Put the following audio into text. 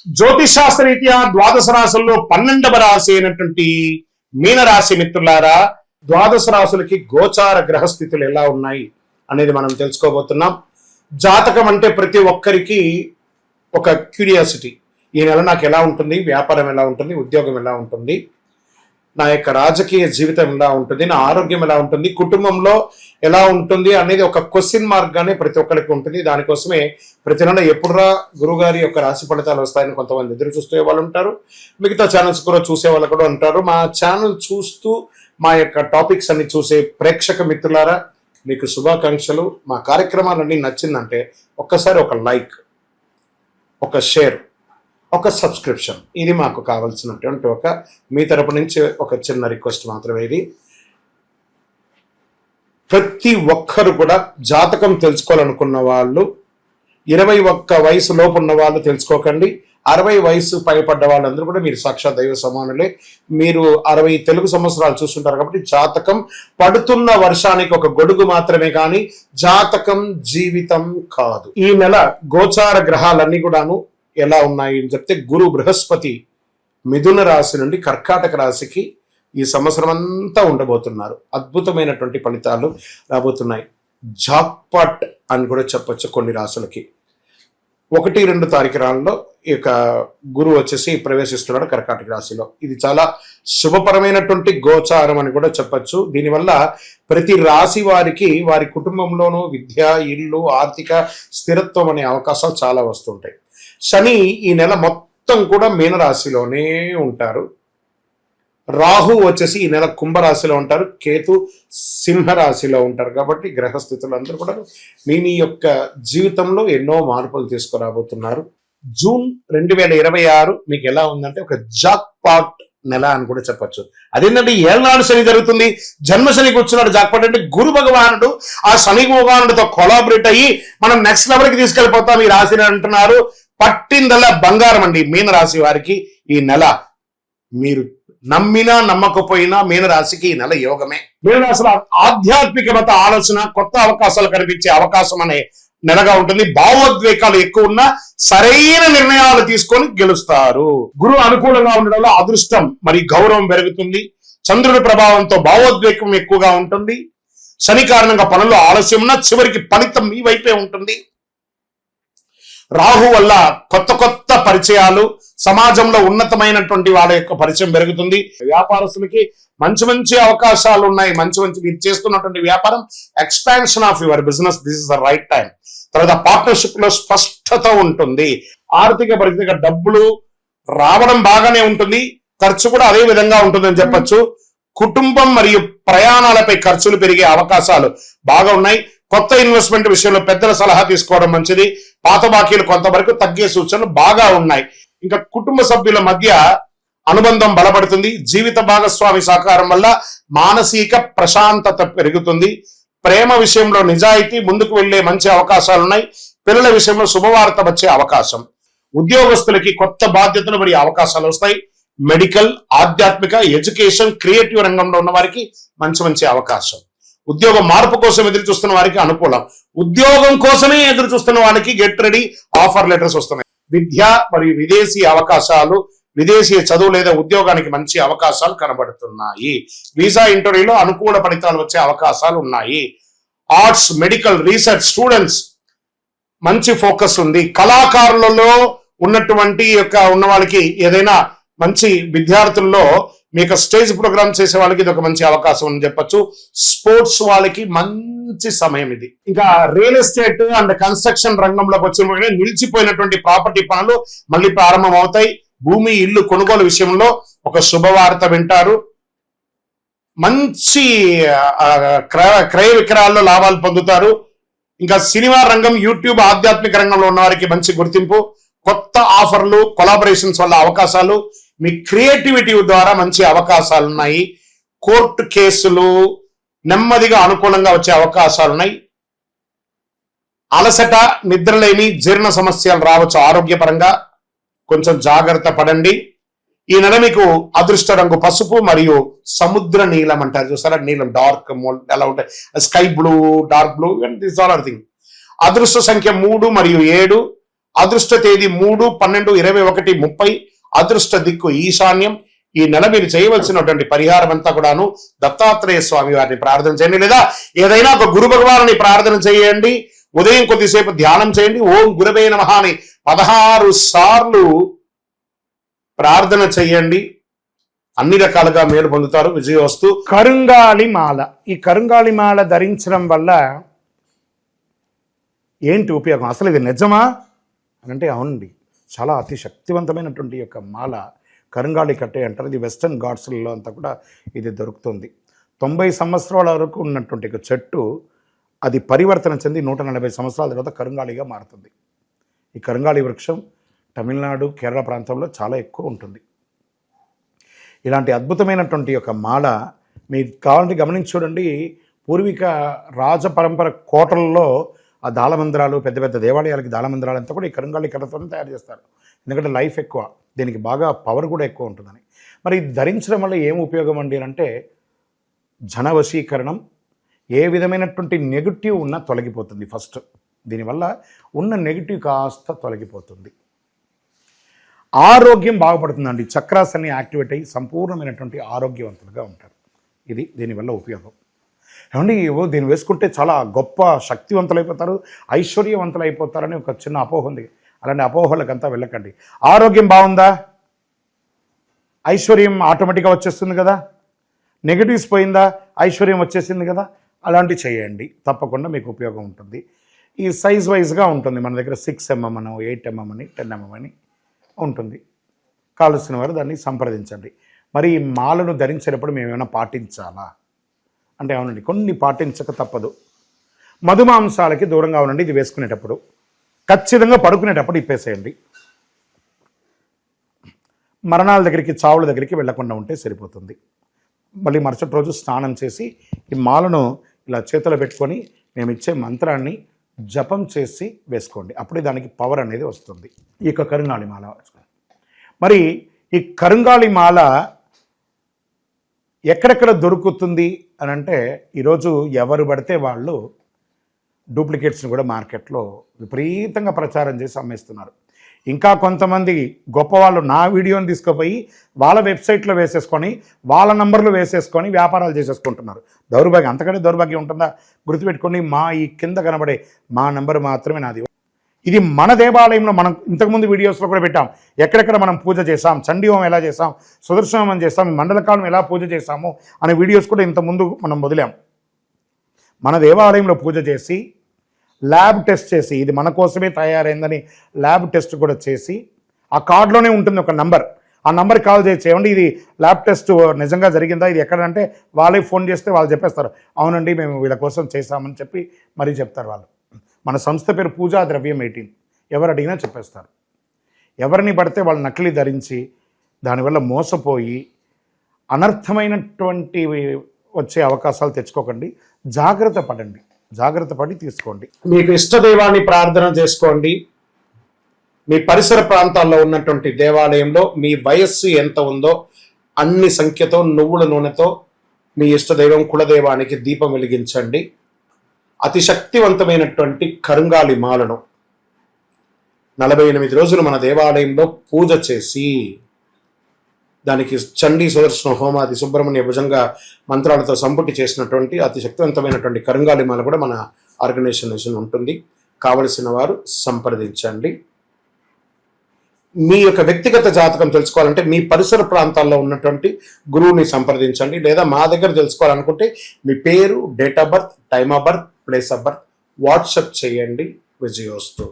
జ్యోతిషాస్త్రరీత్యా ద్వాదశ రాశుల్లో 12వ రాశి అయినటువంటి మీనరాశి మిత్రులారా, ద్వాదశ రాశులకి గోచార గ్రహస్థితులు ఎలా ఉన్నాయి అనేది మనం తెలుసుకోబోతున్నాం. జాతకం అంటే ప్రతి ఒక్కరికి ఒక క్యూరియాసిటీ. ఈ నెల నాకు ఎలా ఉంటుంది, వ్యాపారం ఎలా ఉంటుంది, ఉద్యోగం ఎలా ఉంటుంది, నా యొక్క రాజకీయ జీవితం ఎలా ఉంటుంది, నా ఆరోగ్యం ఎలా ఉంటుంది, కుటుంబంలో ఎలా ఉంటుంది అనేది ఒక క్వశ్చన్ మార్క్ గానే ప్రతి ఒక్కరికి ఉంటుంది. దానికోసమే ప్రతి నెల ఎప్పుడురా గురుగారి యొక్క రాశి ఫలితాలు వస్తాయని కొంతమంది ఎదురు చూసే వాళ్ళు ఉంటారు. మిగతా ఛానల్స్ కూడా చూసే వాళ్ళు కూడా ఉంటారు. మా ఛానల్ చూస్తూ మా యొక్క టాపిక్స్ అన్ని చూసే ప్రేక్షక మిత్రులారా, మీకు శుభాకాంక్షలు. మా కార్యక్రమాలన్నీ నచ్చిందంటే ఒక్కసారి ఒక లైక్, ఒక షేర్, ఒక సబ్స్క్రిప్షన్, ఇది మాకు కావాల్సినటువంటి ఒక మీ తరపు నుంచి ఒక చిన్న రిక్వెస్ట్ మాత్రమే. ఇది ప్రతి ఒక్కరు కూడా జాతకం తెలుసుకోవాలనుకున్న వాళ్ళు 21 వయసు లోపు ఉన్న వాళ్ళు తెలుసుకోకండి. 60 వయసు పైపడ్డ వాళ్ళందరూ కూడా మీరు సాక్షాత్ దైవ సమానులే. మీరు 60 తెలుగు సంవత్సరాలు చూస్తుంటారు కాబట్టి జాతకం పడుతున్న వర్షానికి ఒక గొడుగు మాత్రమే, కానీ జాతకం జీవితం కాదు. ఈ నెల గోచార గ్రహాలన్నీ కూడాను ఎలా ఉన్నాయి అని చెప్తే, గురు బృహస్పతి మిథున రాశి నుండి కర్కాటక రాశికి ఈ సంవత్సరం అంతా ఉండబోతున్నారు. అద్భుతమైనటువంటి ఫలితాలు రాబోతున్నాయి. జాక్పాట్ అని కూడా చెప్పొచ్చు కొన్ని రాశులకి. 1-2 తారీఖులలో ఈ యొక్క గురువు వచ్చేసి ప్రవేశిస్తున్నాడు కర్కాటక రాశిలో. ఇది చాలా శుభపరమైనటువంటి గోచారం అని కూడా చెప్పచ్చు. దీనివల్ల ప్రతి రాశి వారికి వారి కుటుంబంలోనూ విద్య, ఇల్లు, ఆర్థిక స్థిరత్వం అనే అవకాశాలు చాలా వస్తుంటాయి. శని ఈ నెల మొత్తం కూడా మీనరాశిలోనే ఉంటారు. రాహు వచ్చేసి ఈ నెల కుంభరాశిలో ఉంటారు. కేతు సింహరాశిలో ఉంటారు. కాబట్టి గ్రహస్థితులు అందరూ కూడా మీ యొక్క జీవితంలో ఎన్నో మార్పులు తీసుకురాబోతున్నారు. జూన్ 2026 మీకు ఎలా ఉందంటే ఒక జాక్పాట్ నెల అని కూడా చెప్పచ్చు. అదేంటంటే ఏళ్ళనాడు శని జరుగుతుంది, జన్మ శనికి వచ్చినాడు. జాక్పాట్ అంటే గురు భగవానుడు ఆ శని భగవానుడితో కొలాబరేట్ అయ్యి మనం నెక్స్ట్ లెవెల్కి తీసుకెళ్ళిపోతాం ఈ రాశిని అంటున్నారు. పట్టిందల్లా బంగారం అండి మీనరాశి వారికి. ఈ నెల మీరు నమ్మినా నమ్మకపోయినా మీనరాశికి ఈ నెల యోగమే. మీనరాశిలో ఆధ్యాత్మికత ఆలోచన, కొత్త అవకాశాలు కనిపించే అవకాశం అనే నెలగా ఉంటుంది. భావోద్వేగాలు ఎక్కువ ఉన్నా సరైన నిర్ణయాలు తీసుకొని గెలుస్తారు. గురువు అనుకూలంగా ఉండడంలో అదృష్టం మరియు గౌరవం పెరుగుతుంది. చంద్రుడి ప్రభావంతో భావోద్వేగం ఎక్కువగా ఉంటుంది. శని కారణంగా పనుల్లో ఆలస్యం ఉన్నా చివరికి ఫలితం మీ వైపే ఉంటుంది. రాహు వల్ల కొత్త పరిచయాలు, సమాజంలో ఉన్నతమైనటువంటి వాళ్ళ యొక్క పరిచయం పెరుగుతుంది. వ్యాపారస్తులకి మంచి అవకాశాలు ఉన్నాయి. మీరు చేస్తున్నటువంటి వ్యాపారం expansion of your business, this is the right time. తర్వాత పార్ట్నర్షిప్ లో స్పష్టత ఉంటుంది. ఆర్థిక పరిస్థితిగా డబ్బులు రావడం బాగానే ఉంటుంది, ఖర్చు కూడా అదే విధంగా ఉంటుందని చెప్పచ్చు. కుటుంబం మరియు ప్రయాణాలపై ఖర్చులు పెరిగే అవకాశాలు బాగా ఉన్నాయి. కొత్త ఇన్వెస్ట్మెంట్ విషయంలో పెద్దల సలహా తీసుకోవడం మంచిది. పాత బాకీలు కొంతవరకు తగ్గే సూచనలు బాగా ఉన్నాయి. ఇంకా కుటుంబ సభ్యుల మధ్య అనుబంధం బలపడుతుంది. జీవిత భాగస్వామి సహకారం వల్ల మానసిక ప్రశాంతత పెరుగుతుంది. ప్రేమ విషయంలో నిజాయితీ ముందుకు వెళ్లే మంచి అవకాశాలు ఉన్నాయి. పిల్లల విషయంలో శుభవార్త వచ్చే అవకాశం. ఉద్యోగస్తులకి కొత్త బాధ్యతలు మరియు అవకాశాలు వస్తాయి. మెడికల్, ఆధ్యాత్మిక, ఎడ్యుకేషన్, క్రియేటివ్ రంగంలో ఉన్న వారికి మంచి అవకాశం. ఉద్యోగ మార్పు కోసం ఎదురు చూస్తున్న వారికి అనుకూలం. ఉద్యోగం కోసమే ఎదురు చూస్తున్న వారికి గెట్ రెడీ, ఆఫర్ లెటర్స్ వస్తున్నాయి. విద్య మరియు విదేశీ అవకాశాలు, విదేశీ చదువు లేదా ఉద్యోగానికి మంచి అవకాశాలు కనబడుతున్నాయి. వీసా ఇంటర్వ్యూలో అనుకూల ఫలితాలు వచ్చే అవకాశాలు ఉన్నాయి. ఆర్ట్స్, మెడికల్, రీసెర్చ్ స్టూడెంట్స్ మంచి ఫోకస్ ఉంది. కళాకారులలో ఉన్నటువంటి ఉన్న వాళ్ళకి ఏదైనా మంచి విద్యార్థుల్లో మీకు స్టేజ్ ప్రోగ్రామ్ చేసే వాళ్ళకి ఇది ఒక మంచి అవకాశం అని చెప్పచ్చు. స్పోర్ట్స్ వాళ్ళకి మంచి సమయం ఇది. ఇంకా రియల్ ఎస్టేట్ అండ్ కన్స్ట్రక్షన్ రంగంలోకి వచ్చిన నిలిచిపోయినటువంటి ప్రాపర్టీ పనులు మళ్ళీ ప్రారంభం అవుతాయి. భూమి, ఇల్లు కొనుగోలు విషయంలో ఒక శుభవార్త వింటారు. మంచి క్రయ విక్రయాల్లో లాభాలు పొందుతారు. ఇంకా సినిమా రంగం, యూట్యూబ్, ఆధ్యాత్మిక రంగంలో ఉన్న వారికి మంచి గుర్తింపు. కొత్త ఆఫర్లు, కొలాబరేషన్స్ వల్ల అవకాశాలు, మీ క్రియేటివిటీ ద్వారా మంచి అవకాశాలు ఉన్నాయి. కోర్టు కేసులు నెమ్మదిగా అనుకూలంగా వచ్చే అవకాశాలు ఉన్నాయి. అలసట, నిద్రలేమి, జీర్ణ సమస్యలు రావచ్చు. ఆరోగ్యపరంగా కొంచెం జాగ్రత్త పడండి. ఈ నెల మీకు అదృష్ట రంగు పసుపు మరియు సముద్ర నీలం అంటారు చూసారా, నీలం డార్క్ ఎలా ఉంటాయి, sky blue, dark blue, this all are thing. అదృష్ట సంఖ్య 3 మరియు 7. అదృష్ట తేదీ 3, 12, 21, 30. అదృష్ట దిక్కు ఈశాన్యం. ఈ నెల మీరు చేయవలసినటువంటి పరిహారం అంతా కూడాను దత్తాత్రేయ స్వామి వారిని ప్రార్థన చేయండి, లేదా ఏదైనా ఒక గురు భగవాన్ని ప్రార్థన చేయండి. ఉదయం కొద్దిసేపు ధ్యానం చేయండి. ఓం గురవే నమః అని 16 సార్లు ప్రార్థన చేయండి. అన్ని రకాలుగా మేలు పొందుతారు. విజయవస్తు. కరుంగాళి మాల. ఈ కరుంగాళి మాల ధరించడం వల్ల ఏంటి ఉపయోగం? అసలు ఇది నిజమా అని అంటే అవునండి, చాలా అతి శక్తివంతమైనటువంటి యొక్క మాల కరుంగాళి కట్టే అంటారు. ఇది వెస్టర్న్ ఘాట్స్లలో అంతా కూడా ఇది దొరుకుతుంది. 90 సంవత్సరాల వరకు ఉన్నటువంటి ఒక చెట్టు అది పరివర్తన చెంది 140 సంవత్సరాల తర్వాత కరుంగాళిగా మారుతుంది. ఈ కరుంగాళి వృక్షం తమిళనాడు, కేరళ ప్రాంతంలో చాలా ఎక్కువ ఉంటుంది. ఇలాంటి అద్భుతమైనటువంటి యొక్క మాల మీకు కావాలంటే గమనించి చూడండి. పూర్వీక రాజపరంపర కోటలలో ఆ దాళమందిరాలు, పెద్ద పెద్ద దేవాలయాలకి దాళమందిరాలు అంతా కూడా ఈ కరుంగాళి కర్రతోనే తయారు చేస్తారు. ఎందుకంటే లైఫ్ ఎక్కువ, దీనికి బాగా పవర్ కూడా ఎక్కువ ఉంటుందని. మరి ఇది ధరించడం వల్ల ఏం ఉపయోగం అండి అంటే జన వశీకరణం, ఏ విధమైనటువంటి నెగిటివ్ ఉన్నా తొలగిపోతుంది. ఫస్ట్ దీనివల్ల ఉన్న నెగిటివ్ కాస్త తొలగిపోతుంది. ఆరోగ్యం బాగుపడుతుందండి. చక్రాస్ అన్ని యాక్టివేట్ అయ్యి సంపూర్ణమైనటువంటి ఆరోగ్యవంతులుగా ఉంటారు. ఇది దీనివల్ల ఉపయోగం. ఏమండి దీన్ని వేసుకుంటే చాలా గొప్ప శక్తివంతులైపోతారు, ఐశ్వర్యవంతులైపోతారని ఒక చిన్న అపోహ ఉంది. అలాంటి అపోహలకంతా వెళ్ళకండి. ఆరోగ్యం బాగుందా, ఐశ్వర్యం ఆటోమేటిక్గా వచ్చేస్తుంది కదా. నెగిటివ్స్ పోయిందా, ఐశ్వర్యం వచ్చేసింది కదా. అలాంటివి చేయండి, తప్పకుండా మీకు ఉపయోగం ఉంటుంది. ఈ సైజ్ వైజ్గా ఉంటుంది. మన దగ్గర 6 mm అని, 8 mm అని, 10 mm అని ఉంటుంది. కావలసిన వారు దాన్ని సంప్రదించండి. మరి ఈ మాలను ధరించేటప్పుడు మేము ఏమైనా పాటించాలా అంటే అవునండి, కొన్ని పాటించక తప్పదు. మధుమాంసాలకి దూరంగా ఉండండి. ఇది వేసుకునేటప్పుడు ఖచ్చితంగా పడుకునేటప్పుడు ఇప్పేసేయండి. మరణాల దగ్గరికి, చావుల దగ్గరికి వెళ్లకుండా ఉంటే సరిపోతుంది. మళ్ళీ మరుసటి రోజు స్నానం చేసి ఈ మాలను ఇలా చేతిలో పెట్టుకొని మేము ఇచ్చే మంత్రాన్ని జపం చేసి వేసుకోండి. అప్పుడే దానికి పవర్ అనేది వస్తుంది. ఈ యొక్క కరుంగాళి మాల. మరి ఈ కరుంగాళి మాల ఎక్కడెక్కడ దొరుకుతుంది అని అంటే ఈరోజు ఎవరు పడితే వాళ్ళు డూప్లికేట్స్ని కూడా మార్కెట్లో విపరీతంగా ప్రచారం చేసి అమ్మేస్తున్నారు. ఇంకా కొంతమంది గొప్పవాళ్ళు నా వీడియోని తీసుకుపోయి వాళ్ళ వెబ్సైట్లో వేసేసుకొని, వాళ్ళ నంబర్లు వేసేసుకొని వ్యాపారాలు చేసేసుకుంటున్నారు. దౌర్భాగ్యం, అంతకంటే దౌర్భాగ్యం ఉంటుందా? గుర్తుపెట్టుకోండి, మా ఈ కింద కనబడే మా నంబర్ మాత్రమే నాది. ఇది మన దేవాలయంలో మనం ఇంతకుముందు వీడియోస్లో కూడా పెట్టాం. ఎక్కడెక్కడ మనం పూజ చేసాం, చండీ హోమం ఎలా చేసాం, సుదర్శన హోమం చేసాం, మండలకాలం ఎలా పూజ చేసాము అనే వీడియోస్ కూడా ఇంతకుముందు మనం వదిలాం. మన దేవాలయంలో పూజ చేసి ల్యాబ్ టెస్ట్ చేసి, ఇది మన కోసమే తయారైందని ల్యాబ్ టెస్ట్ కూడా చేసి, ఆ కార్డులోనే ఉంటుంది ఒక నంబర్. ఆ నంబర్ కాల్ చేయండి, ఇది ల్యాబ్ టెస్ట్ నిజంగా జరిగిందా, ఇది ఎక్కడంటే వాళ్ళే ఫోన్ చేస్తే వాళ్ళు చెప్పేస్తారు, అవునండి మేము వీళ్ళ కోసం చేశామని చెప్పి మరీ చెప్తారు వాళ్ళు. మన సంస్థ పేరు పూజా ద్రవ్యం 18. ఎవరు అడిగినా చెప్పేస్తారు. ఎవరిని పడితే వాళ్ళు నకిలీ ధరించి దానివల్ల మోసపోయి అనర్థమైనటువంటి వచ్చే అవకాశాలు తెచ్చుకోకండి. జాగ్రత్త పడండి, జాగ్రత్త పడి తీసుకోండి. మీకు ఇష్టదైవాన్ని ప్రార్థన చేసుకోండి. మీ పరిసర ప్రాంతాల్లో ఉన్నటువంటి దేవాలయంలో మీ వయస్సు ఎంత ఉందో అన్ని సంఖ్యతో నువ్వుల నూనెతో మీ ఇష్టదైవం కులదైవానికి దీపం వెలిగించండి. అతి శక్తివంతమైనటువంటి కరుంగాళి మాలను 48 రోజులు మన దేవాలయంలో పూజ చేసి దానికి చండీ సుదర్శన హోమాది సుబ్రహ్మణ్య భుజంగా మంత్రాలతో సంపుటి చేసినటువంటి అతి శక్తివంతమైనటువంటి కరుంగాళి మాల కూడా మన ఆర్గనైజేషన్ ఉంటుంది. కావలసిన వారు సంప్రదించండి. మీ యొక్క వ్యక్తిగత జాతకం తెలుసుకోవాలంటే మీ పరిసర ప్రాంతాల్లో ఉన్నటువంటి గురువుని సంప్రదించండి, లేదా మా దగ్గర తెలుసుకోవాలనుకుంటే మీ పేరు, date of birth, time of birth, place of birth WhatsApp చేయండి. విజయోస్తు.